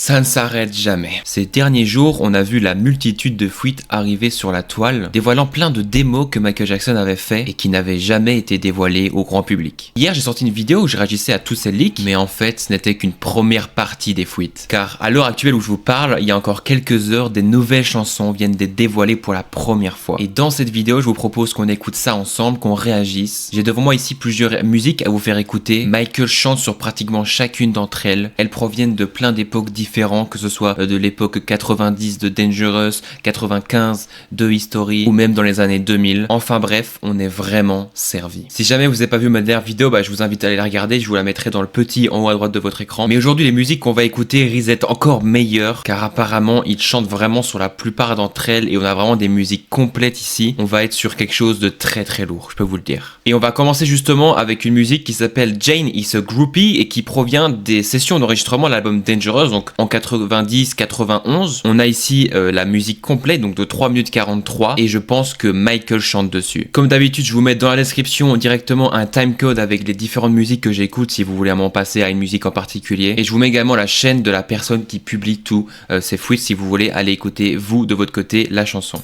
Ça ne s'arrête jamais. Ces derniers jours, on a vu la multitude de fuites arriver sur la toile, dévoilant plein de démos que Michael Jackson avait fait et qui n'avaient jamais été dévoilées au grand public. Hier, j'ai sorti une vidéo où je réagissais à tous ces leaks, mais en fait, ce n'était qu'une première partie des fuites. Car à l'heure actuelle où je vous parle, il y a encore quelques heures, des nouvelles chansons viennent d'être dévoilées pour la première fois. Et dans cette vidéo, je vous propose qu'on écoute ça ensemble, qu'on réagisse. J'ai devant moi ici plusieurs musiques à vous faire écouter. Michael chante sur pratiquement chacune d'entre elles. Elles proviennent de plein d'époques différentes, que ce soit de l'époque 90 de Dangerous, 95 de History ou même dans les années 2000. Enfin bref, on est vraiment servi. Si jamais vous n'avez pas vu ma dernière vidéo, je vous invite à aller la regarder, je vous la mettrai dans le petit en haut à droite de votre écran. Mais aujourd'hui, les musiques qu'on va écouter risquent d'être encore meilleures car apparemment, ils chantent vraiment sur la plupart d'entre elles et on a vraiment des musiques complètes ici. On va être sur quelque chose de très très lourd, je peux vous le dire. Et on va commencer justement avec une musique qui s'appelle Jane is a Groupie et qui provient des sessions d'enregistrement de l'album Dangerous, donc en 90-91. On a ici la musique complète, donc de 3 minutes 43, et je pense que Michael chante dessus. Comme d'habitude, je vous mets dans la description directement un timecode avec les différentes musiques que j'écoute si vous voulez m'en passer à une musique en particulier. Et je vous mets également la chaîne de la personne qui publie tous ces fuites si vous voulez aller écouter, vous, de votre côté, la chanson.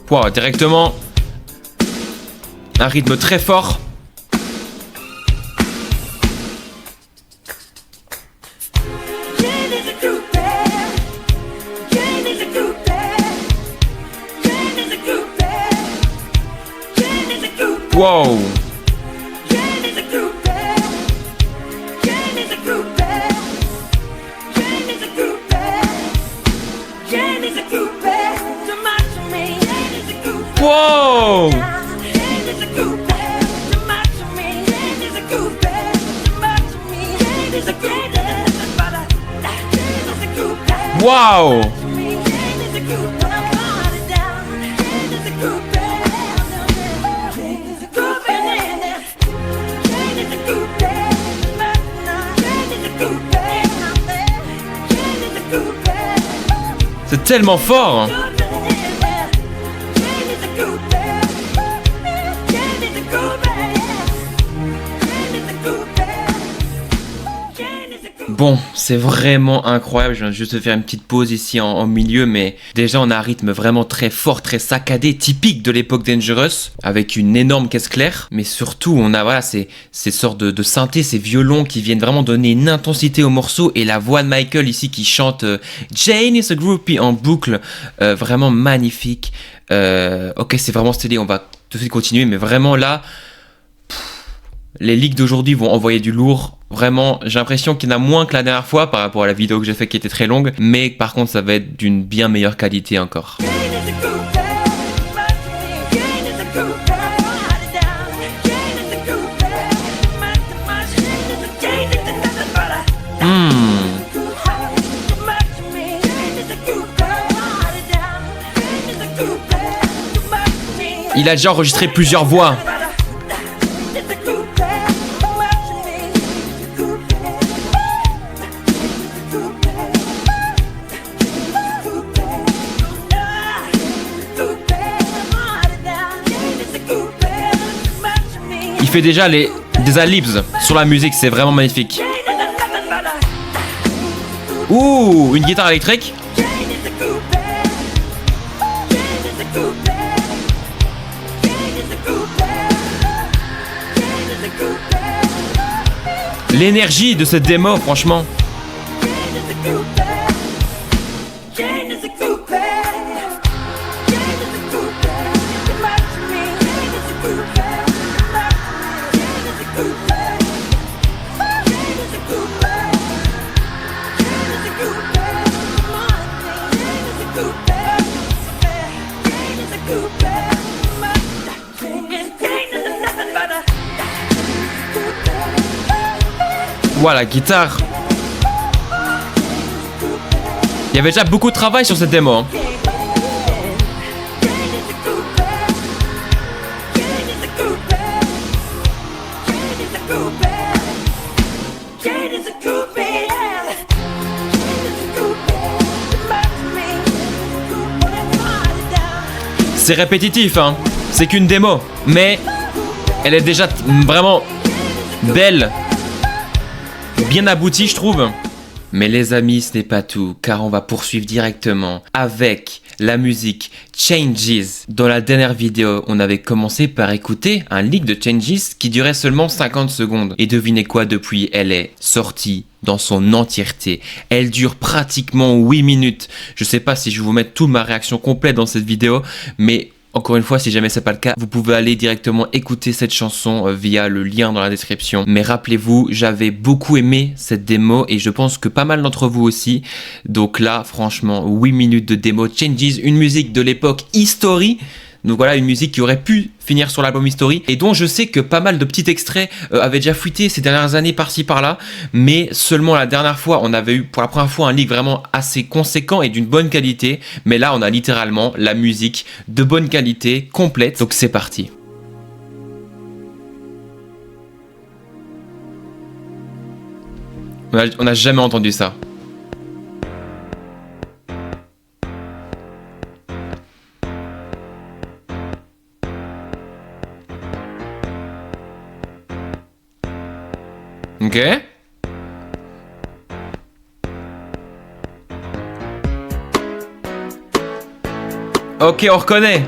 Wow, directement, un rythme très fort. Wow. Wow! Wow! C'est tellement fort! Bon, c'est vraiment incroyable, je viens juste de faire une petite pause ici en milieu, mais déjà on a un rythme vraiment très fort, très saccadé, typique de l'époque Dangerous, avec une énorme caisse claire, mais surtout on a voilà, ces sortes de synthés, ces violons qui viennent vraiment donner une intensité au morceau, et la voix de Michael ici qui chante Jane is a Groupie en boucle, vraiment magnifique. Ok, c'est vraiment stylé, on va tout de suite continuer, mais vraiment là... Les leaks d'aujourd'hui vont envoyer du lourd. Vraiment, j'ai l'impression qu'il y en a moins que la dernière fois par rapport à la vidéo que j'ai fait qui était très longue. Mais par contre, ça va être d'une bien meilleure qualité encore. Il a déjà enregistré plusieurs voix. Il fait déjà des adlibs sur la musique, c'est vraiment magnifique. Ouh, une guitare électrique. L'énergie de cette démo, franchement. Voilà, guitare. Il y avait déjà beaucoup de travail sur cette démo. C'est répétitif, hein. C'est qu'une démo. Mais elle est déjà vraiment belle. Bien aboutie, je trouve. Mais les amis, ce n'est pas tout, car on va poursuivre directement avec la musique Changes. Dans la dernière vidéo, on avait commencé par écouter un leak de Changes qui durait seulement 50 secondes. Et devinez quoi, depuis, elle est sortie dans son entièreté. Elle dure pratiquement 8 minutes. Je sais pas si je vais vous mettre toute ma réaction complète dans cette vidéo, mais encore une fois, si jamais c'est pas le cas, vous pouvez aller directement écouter cette chanson via le lien dans la description. Mais rappelez-vous, j'avais beaucoup aimé cette démo et je pense que pas mal d'entre vous aussi. Donc là, franchement, 8 minutes de démo. Changes, une musique de l'époque History. Donc voilà, une musique qui aurait pu finir sur l'album History et dont je sais que pas mal de petits extraits avaient déjà fuité ces dernières années par-ci par-là, mais seulement la dernière fois on avait eu pour la première fois un leak vraiment assez conséquent et d'une bonne qualité, mais là on a littéralement la musique de bonne qualité complète, donc c'est parti. On n'a jamais entendu ça. Ok. Ok, on reconnaît.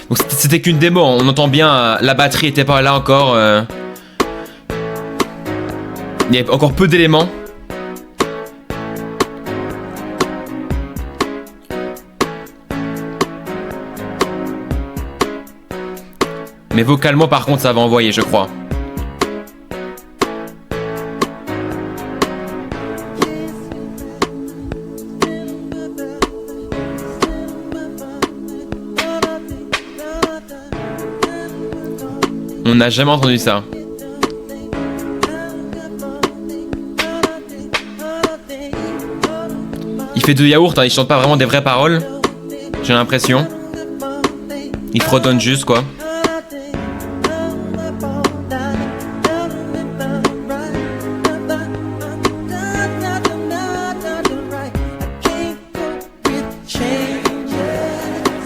Donc c'était qu'une démo, on entend bien, la batterie était pas là encore. Il y a encore peu d'éléments. Mais vocalement par contre ça va envoyer, je crois. On n'a jamais entendu ça. Il fait de yaourt, hein, il chante pas vraiment des vraies paroles. J'ai l'impression. Il fredonne juste quoi.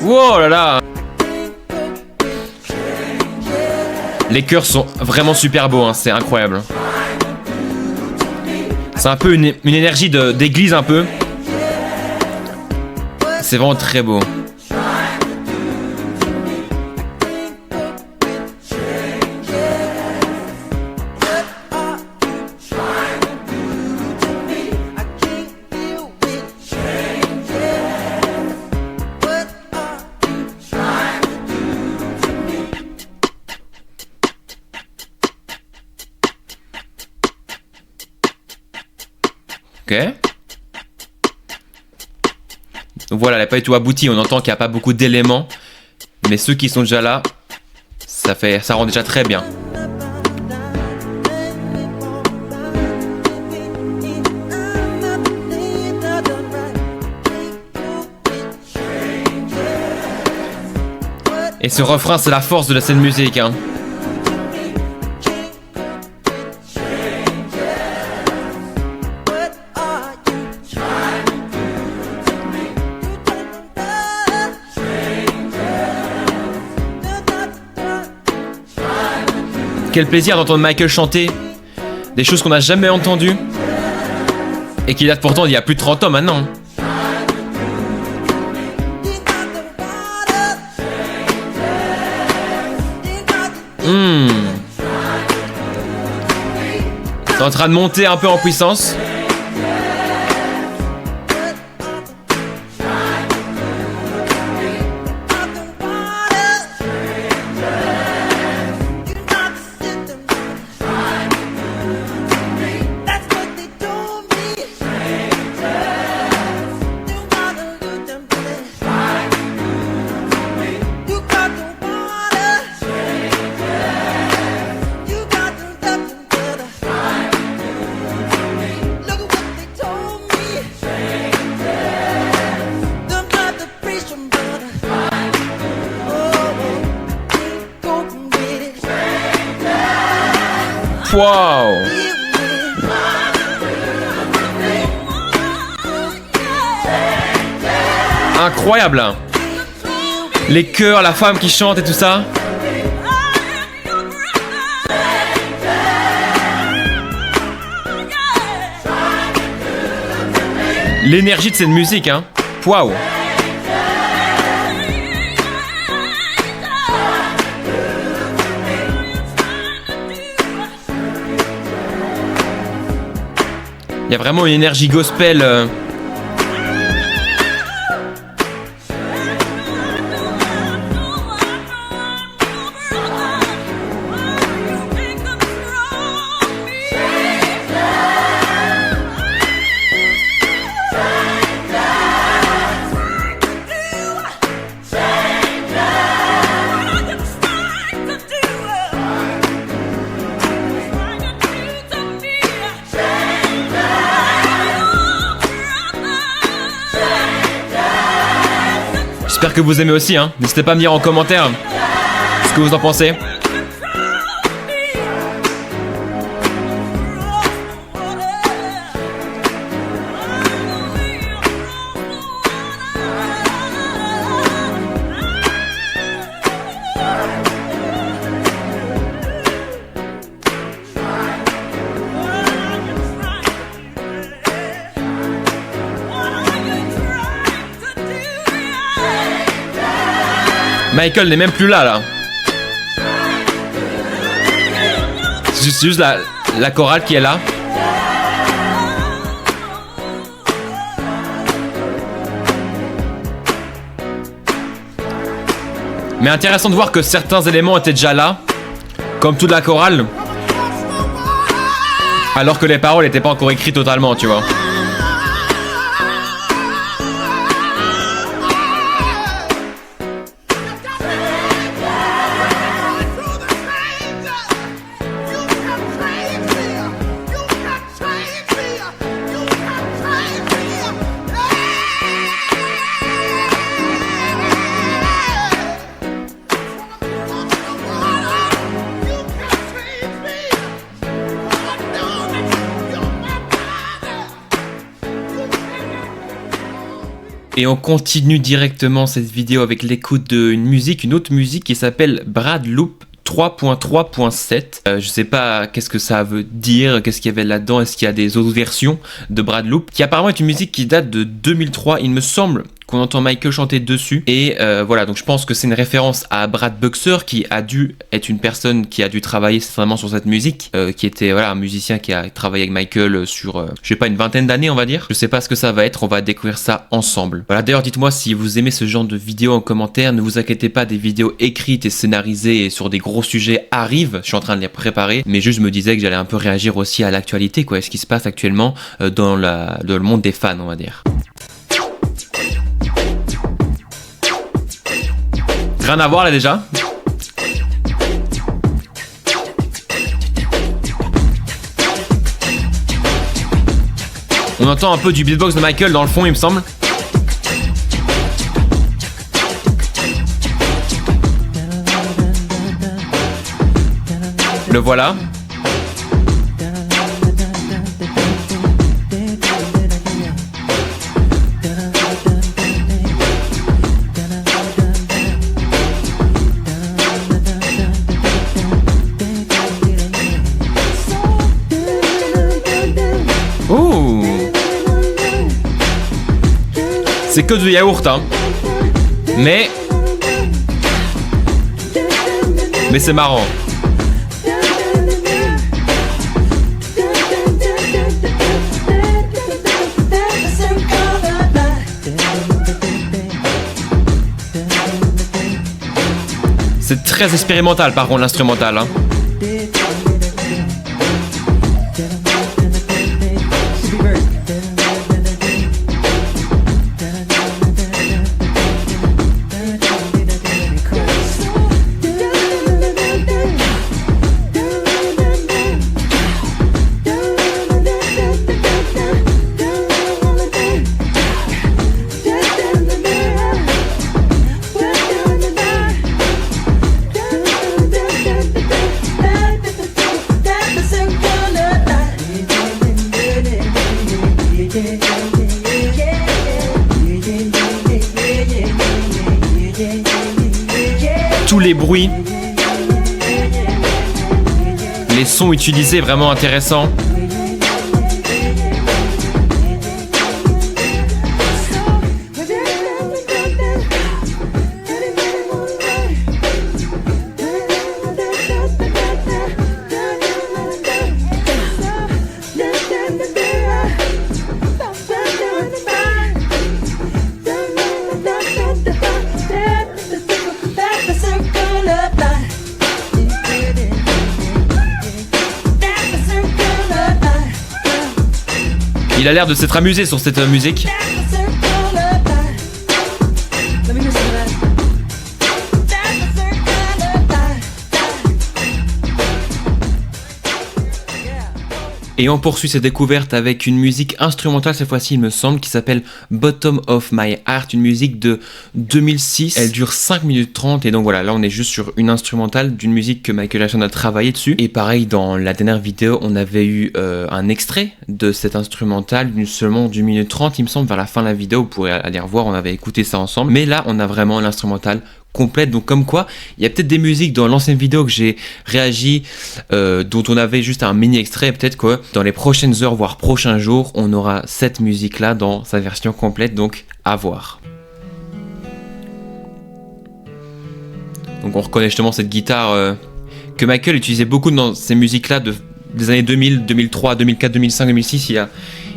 Wow là là. Les chœurs sont vraiment super beaux, hein, c'est incroyable. C'est un peu une énergie d'église un peu. C'est vraiment très beau. Ok. Donc voilà, elle n'est pas du tout aboutie. On entend qu'il n'y a pas beaucoup d'éléments. Mais ceux qui sont déjà là, ça rend déjà très bien. Et ce refrain, c'est la force de cette musique, hein. Quel plaisir d'entendre Michael chanter des choses qu'on n'a jamais entendues et qui datent pourtant d'il y a plus de 30 ans maintenant. C'est en train de monter un peu en puissance. Wow! Incroyable. Les chœurs, la femme qui chante et tout ça. L'énergie de cette musique, hein. Waouh. Il y a vraiment une énergie gospel. J'espère que vous aimez aussi, hein. N'hésitez pas à me dire en commentaire ce que vous en pensez. Michael n'est même plus là. C'est juste la chorale qui est là. Mais intéressant de voir que certains éléments étaient déjà là, comme toute la chorale, alors que les paroles n'étaient pas encore écrites totalement, tu vois. Et on continue directement cette vidéo avec l'écoute d'une musique, une autre musique qui s'appelle Brad Loop 3.3.7. Je sais pas qu'est-ce que ça veut dire, qu'est-ce qu'il y avait là-dedans, est-ce qu'il y a des autres versions de Brad Loop, qui apparemment est une musique qui date de 2003, il me semble qu'on entend Michael chanter dessus. Et voilà, donc je pense que c'est une référence à Brad Buxer, qui a dû être une personne qui a dû travailler vraiment sur cette musique, qui était voilà, un musicien qui a travaillé avec Michael sur, je sais pas, une vingtaine d'années on va dire. Je sais pas ce que ça va être, on va découvrir ça ensemble. Voilà, d'ailleurs dites-moi si vous aimez ce genre de vidéos en commentaire, ne vous inquiétez pas, des vidéos écrites et scénarisées et sur des gros sujets arrivent, je suis en train de les préparer, mais juste je me disais que j'allais un peu réagir aussi à l'actualité, quoi, ce qui se passe actuellement dans le monde des fans on va dire. Rien à voir là déjà. On entend un peu du beatbox de Michael dans le fond il me semble. Le voilà. C'est que du yaourt, hein. Mais c'est marrant. C'est très expérimental par contre l'instrumental, hein. les bruits, les sons utilisés vraiment intéressants. Il a l'air de s'être amusé sur cette musique. Et on poursuit cette découverte avec une musique instrumentale cette fois-ci il me semble qui s'appelle Bottom of My Heart, une musique de 2006. Elle dure 5 minutes 30 et donc voilà, là on est juste sur une instrumentale d'une musique que Michael Jackson a travaillé dessus. Et pareil dans la dernière vidéo on avait eu un extrait de cette instrumentale seulement d'une minute 30 il me semble vers la fin de la vidéo, vous pourrez aller revoir, on avait écouté ça ensemble. Mais là on a vraiment l'instrumentale complète, donc comme quoi il y a peut-être des musiques dans l'ancienne vidéo que j'ai réagi dont on avait juste un mini extrait, peut-être que dans les prochaines heures voire prochains jours on aura cette musique là dans sa version complète, donc à voir. Donc on reconnaît justement cette guitare que Michael utilisait beaucoup dans ces musiques là des années 2000, 2003, 2004, 2005, 2006, il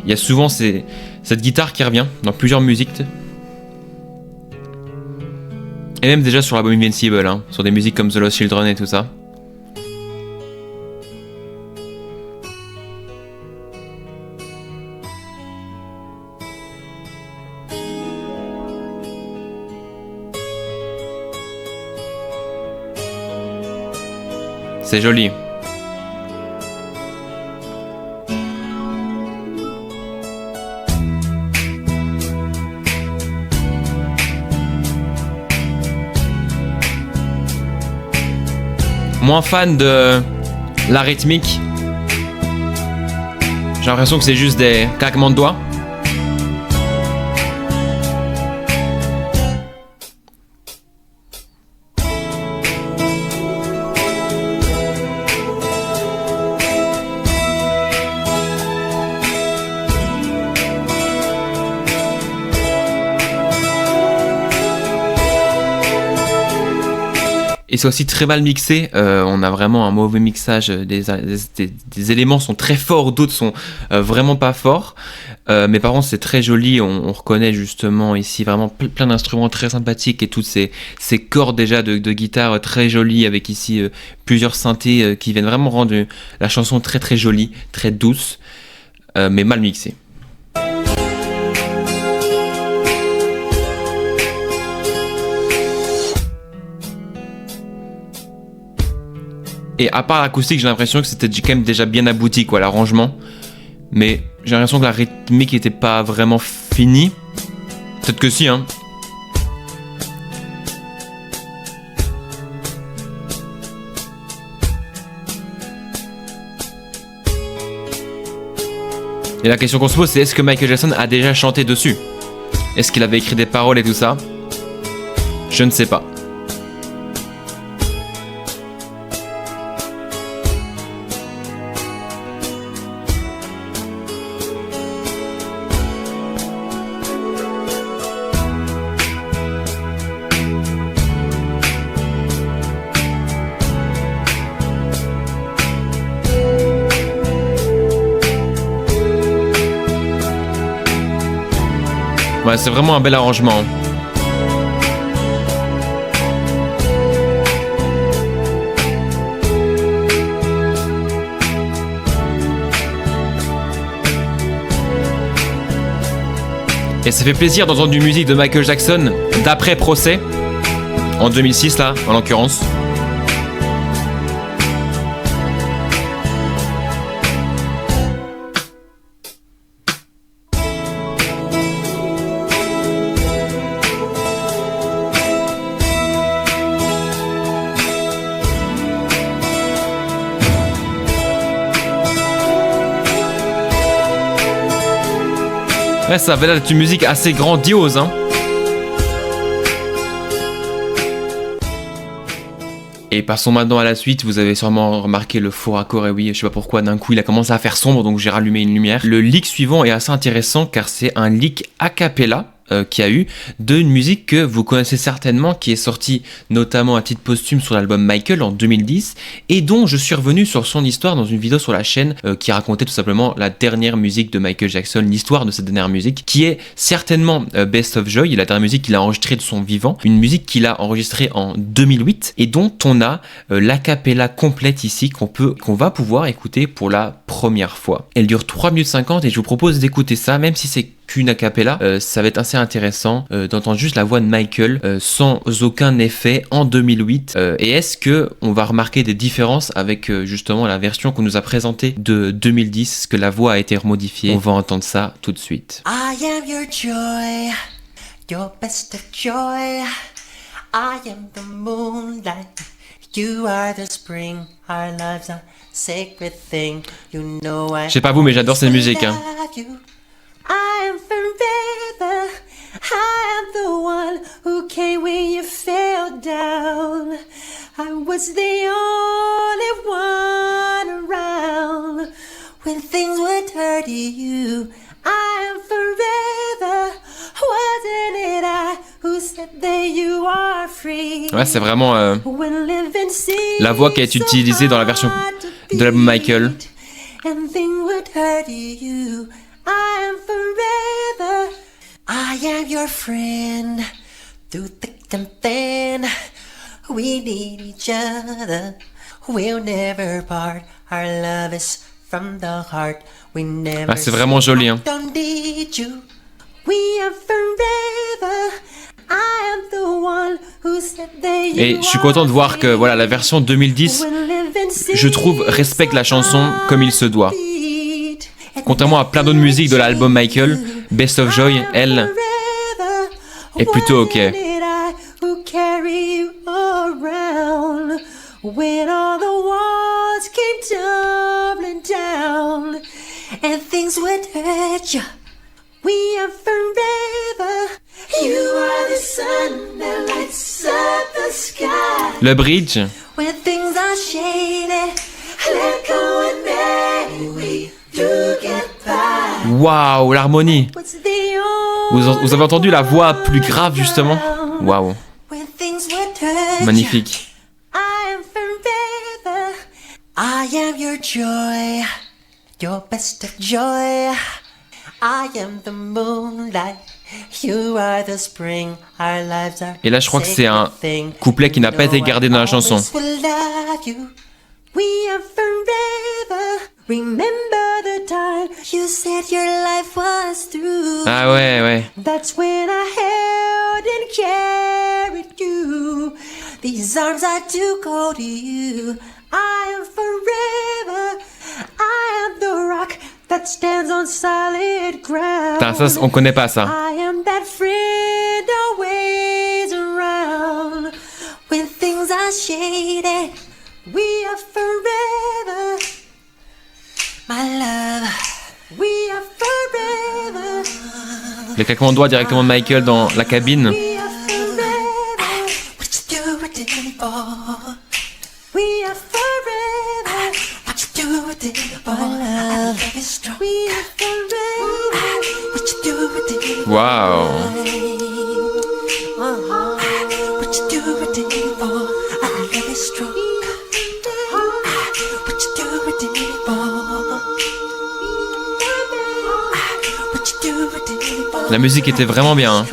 y a souvent cette guitare qui revient dans plusieurs musiques. Et même déjà sur l'album Invincible, hein, sur des musiques comme The Lost Children et tout ça. C'est joli. Moins fan de la rythmique. J'ai l'impression que c'est juste des claquements de doigts. Et c'est aussi très mal mixé, on a vraiment un mauvais mixage, des éléments sont très forts, d'autres sont vraiment pas forts, mais par contre c'est très joli, on reconnaît justement ici vraiment plein d'instruments très sympathiques et toutes ces cordes déjà de guitare très jolies avec ici plusieurs synthés qui viennent vraiment rendre la chanson très très jolie, très douce, mais mal mixée. Et à part l'acoustique, j'ai l'impression que c'était quand même déjà bien abouti, quoi, l'arrangement. Mais j'ai l'impression que la rythmique n'était pas vraiment finie. Peut-être que si, hein. Et la question qu'on se pose, c'est est-ce que Michael Jackson a déjà chanté dessus? Est-ce qu'il avait écrit des paroles et tout ça? Je ne sais pas. Ouais, c'est vraiment un bel arrangement. Et ça fait plaisir d'entendre du musique de Michael Jackson d'après procès, en 2006 là, en l'occurrence. Ouais, ça avait l'air d'être une musique assez grandiose, hein. Et passons maintenant à la suite, vous avez sûrement remarqué le faux raccord, et oui, je sais pas pourquoi, d'un coup il a commencé à faire sombre, donc j'ai rallumé une lumière. Le leak suivant est assez intéressant car c'est un leak a cappella qu'il y a eu d'une musique que vous connaissez certainement, qui est sortie notamment à titre posthume sur l'album Michael en 2010 et dont je suis revenu sur son histoire dans une vidéo sur la chaîne qui racontait tout simplement la dernière musique de Michael Jackson, l'histoire de cette dernière musique qui est certainement Best of Joy, la dernière musique qu'il a enregistrée de son vivant, une musique qu'il a enregistrée en 2008 et dont on a l'acapella complète ici qu'on va pouvoir écouter pour la première fois. Elle dure 3 minutes 50 et je vous propose d'écouter ça, même si c'est qu'une acapella, ça va être assez intéressant d'entendre juste la voix de Michael sans aucun effet en 2008. Et est-ce que on va remarquer des différences avec justement la version qu'on nous a présentée de 2010, est-ce que la voix a été remodifiée? On va entendre ça tout de suite. I am your joy, your best of joy. I am the moonlight, you are the spring. Our lives are sacred thing. You know I Je sais pas vous, mais j'adore cette musique. Hein. I am forever. I am the one who came when you fell down. I was the only one around when things were dirty. You, I am forever. Wasn't it I who said that you are free? Ouais, c'est vraiment la voix qui a été utilisée dans la version de l'album Michael. And things were dirty. You, I am forever. I am your friend through thick and thin. We need each other. We'll never part. Our love is from the heart. We never. Ah, c'est vraiment joli, hein. Don't need you. We are forever. I am the one who said that you. Et je suis content de voir que voilà, la version 2010, je trouve, respecte la chanson comme il se doit. Contrairement à plein d'autres musiques de l'album Michael, Best of Joy, elle, est plutôt ok. Le bridge. Waouh, l'harmonie. Vous avez entendu la voix plus grave justement? Waouh. Magnifique. I am your joy, your best of joy. I am the moonlight, you are the spring. Our lives are. Et là, je crois que c'est un couplet qui n'a pas été gardé dans la chanson. We are forever. Remember the time you said your life was through. Ah ouais, ouais. That's when I held and carried you. These arms are too cold to you. I am forever. I am the rock that stands on solid ground. Putain, ça, on connaît pas ça. I am that friend always around when things are shady. We are forever, my love. We are forever. Les claquements de doigts directement de Michael dans la cabine. We are forever. What you do it for? We are forever. What you do it for? My love is strong. We are forever. What you do it for? Waouh. What you do it for? My love is strong. La musique était vraiment bien. Hein.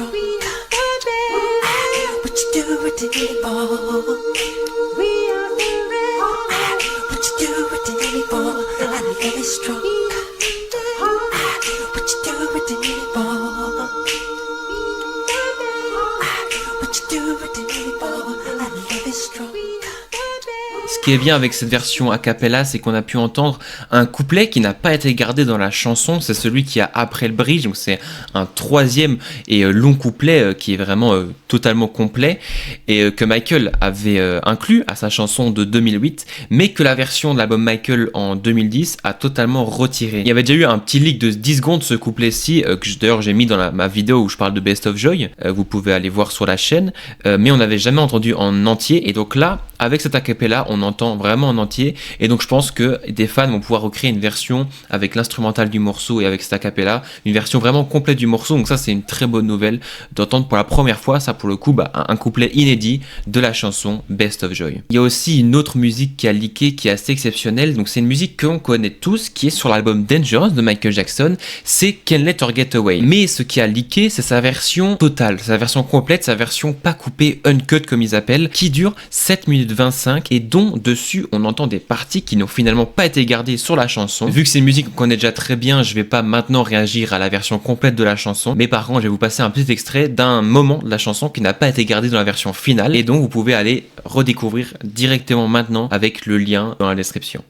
Ce qui est bien avec cette version a cappella, c'est qu'on a pu entendre un couplet qui n'a pas été gardé dans la chanson, c'est celui qui a après le bridge, donc c'est un troisième et long couplet qui est vraiment totalement complet et que Michael avait inclus à sa chanson de 2008, mais que la version de l'album Michael en 2010 a totalement retiré. Il y avait déjà eu un petit leak de 10 secondes ce couplet-ci, que d'ailleurs j'ai mis dans ma vidéo où je parle de Best of Joy, vous pouvez aller voir sur la chaîne, mais on n'avait jamais entendu en entier, et donc là, Avec cet acapella, on entend vraiment en entier, et donc je pense que des fans vont pouvoir recréer une version avec l'instrumental du morceau et avec cet acapella, une version vraiment complète du morceau. Donc ça, c'est une très bonne nouvelle d'entendre pour la première fois, ça pour le coup, un couplet inédit de la chanson Best of Joy. Il y a aussi une autre musique qui a leaké, qui est assez exceptionnelle. Donc c'est une musique qu'on connaît tous, qui est sur l'album Dangerous de Michael Jackson. C'est Can't Let Her Get Away. Mais ce qui a leaké, c'est sa version totale, sa version complète, sa version pas coupée, uncut comme ils appellent, qui dure 7 minutes 25 et dont dessus on entend des parties qui n'ont finalement pas été gardées sur la chanson. Vu que c'est une musique qu'on connaît déjà très bien, je vais pas maintenant réagir à la version complète de la chanson, mais par contre je vais vous passer un petit extrait d'un moment de la chanson qui n'a pas été gardé dans la version finale et donc vous pouvez aller redécouvrir directement maintenant avec le lien dans la description.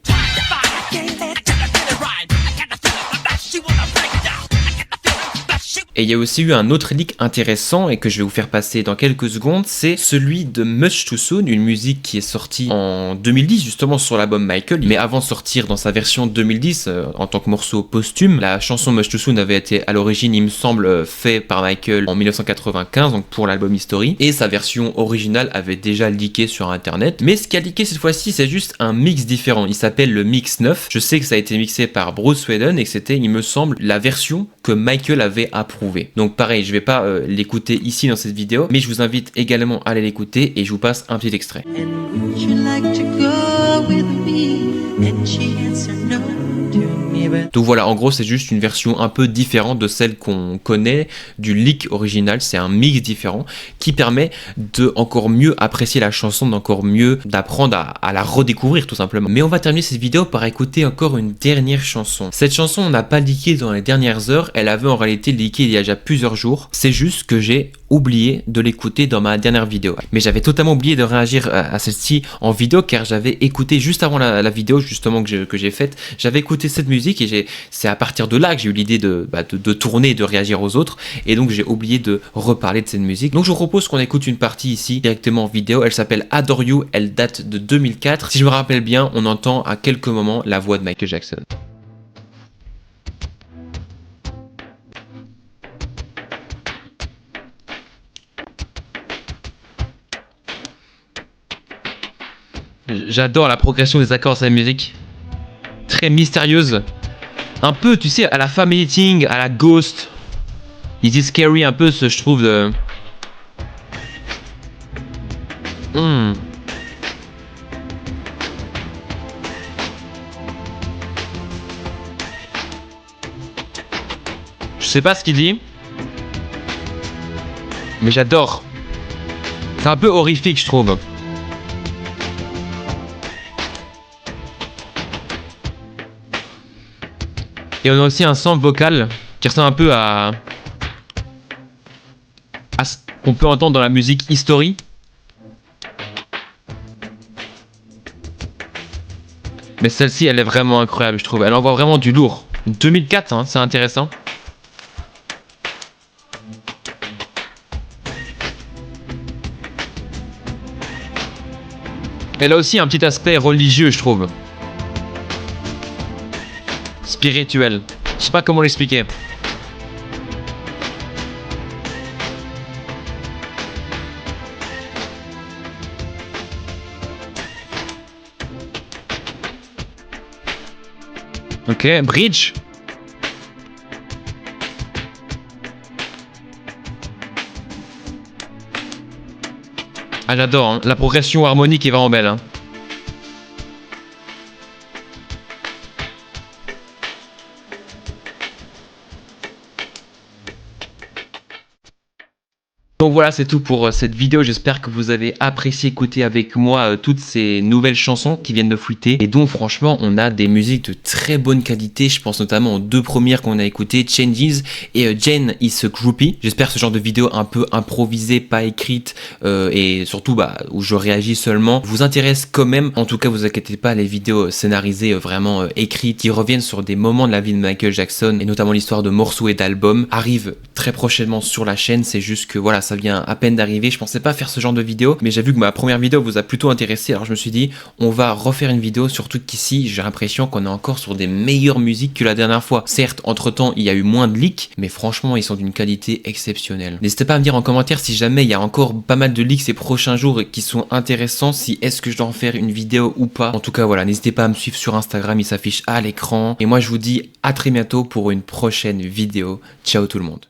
Et il y a aussi eu un autre leak intéressant et que je vais vous faire passer dans quelques secondes, c'est celui de Much Too Soon, une musique qui est sortie en 2010 justement sur l'album Michael, mais avant de sortir dans sa version 2010 en tant que morceau posthume. La chanson Much Too Soon avait été à l'origine, il me semble, fait par Michael en 1995, donc pour l'album History, et sa version originale avait déjà leaké sur internet. Mais ce qui a leaké cette fois-ci, c'est juste un mix différent, il s'appelle le Mix 9. Je sais que ça a été mixé par Bruce Sweden et que c'était, il me semble, la version que Michael avait approuvée. Donc pareil, je vais pas l'écouter ici dans cette vidéo, mais je vous invite également à aller l'écouter et je vous passe un petit extrait. Donc voilà, en gros c'est juste une version un peu différente de celle qu'on connaît du leak original, c'est un mix différent qui permet de encore mieux apprécier la chanson, d'encore mieux d'apprendre à la redécouvrir tout simplement. Mais on va terminer cette vidéo par écouter encore une dernière chanson. Cette chanson on n'a pas leaké dans les dernières heures, elle avait en réalité leaké il y a déjà plusieurs jours, c'est juste que j'ai oublié de l'écouter dans ma dernière vidéo. Mais j'avais totalement oublié de réagir à celle-ci en vidéo car j'avais écouté juste avant la vidéo justement que j'ai faite, j'avais écouté cette musique et c'est à partir de là que j'ai eu l'idée de tourner et de réagir aux autres et donc j'ai oublié de reparler de cette musique. Donc je vous propose qu'on écoute une partie ici directement en vidéo, elle s'appelle Adore You, elle date de 2004. Si je me rappelle bien, on entend à quelques moments la voix de Michael Jackson. J'adore la progression des accords de cette musique. Très mystérieuse. Un peu, tu sais, à la Family Thing, à la Ghost. Is It Scary, un peu, je trouve, de... Je sais pas ce qu'il dit. Mais j'adore. C'est un peu horrifique, je trouve. Et on a aussi un sample vocal qui ressemble un peu à ce qu'on peut entendre dans la musique History. Mais celle-ci, elle est vraiment incroyable, je trouve. Elle envoie vraiment du lourd. 2004, hein, c'est intéressant. Elle a aussi un petit aspect religieux, je trouve. Spirituel. Je sais pas comment l'expliquer. Ok, bridge. Ah j'adore, hein. La progression harmonique est vraiment belle. Hein. Donc voilà, c'est tout pour cette vidéo, j'espère que vous avez apprécié écouter avec moi toutes ces nouvelles chansons qui viennent de fuiter et dont franchement on a des musiques de très bonne qualité, je pense notamment aux deux premières qu'on a écoutées, Changes et Jane is a Groupie. J'espère que ce genre de vidéo un peu improvisée, pas écrite et surtout où je réagis seulement vous intéresse quand même. En tout cas vous inquiétez pas, les vidéos scénarisées vraiment écrites qui reviennent sur des moments de la vie de Michael Jackson et notamment l'histoire de morceaux et d'albums arrivent très prochainement sur la chaîne, c'est juste que voilà, ça ça vient à peine d'arriver. Je pensais pas faire ce genre de vidéo, mais j'ai vu que ma première vidéo vous a plutôt intéressé. Alors je me suis dit, on va refaire une vidéo, surtout qu'ici, j'ai l'impression qu'on est encore sur des meilleures musiques que la dernière fois. Certes, entre-temps, il y a eu moins de leaks, mais franchement, ils sont d'une qualité exceptionnelle. N'hésitez pas à me dire en commentaire si jamais il y a encore pas mal de leaks ces prochains jours qui sont intéressants, si est-ce que je dois en faire une vidéo ou pas. En tout cas, voilà, n'hésitez pas à me suivre sur Instagram, il s'affiche à l'écran. Et moi, je vous dis à très bientôt pour une prochaine vidéo. Ciao tout le monde.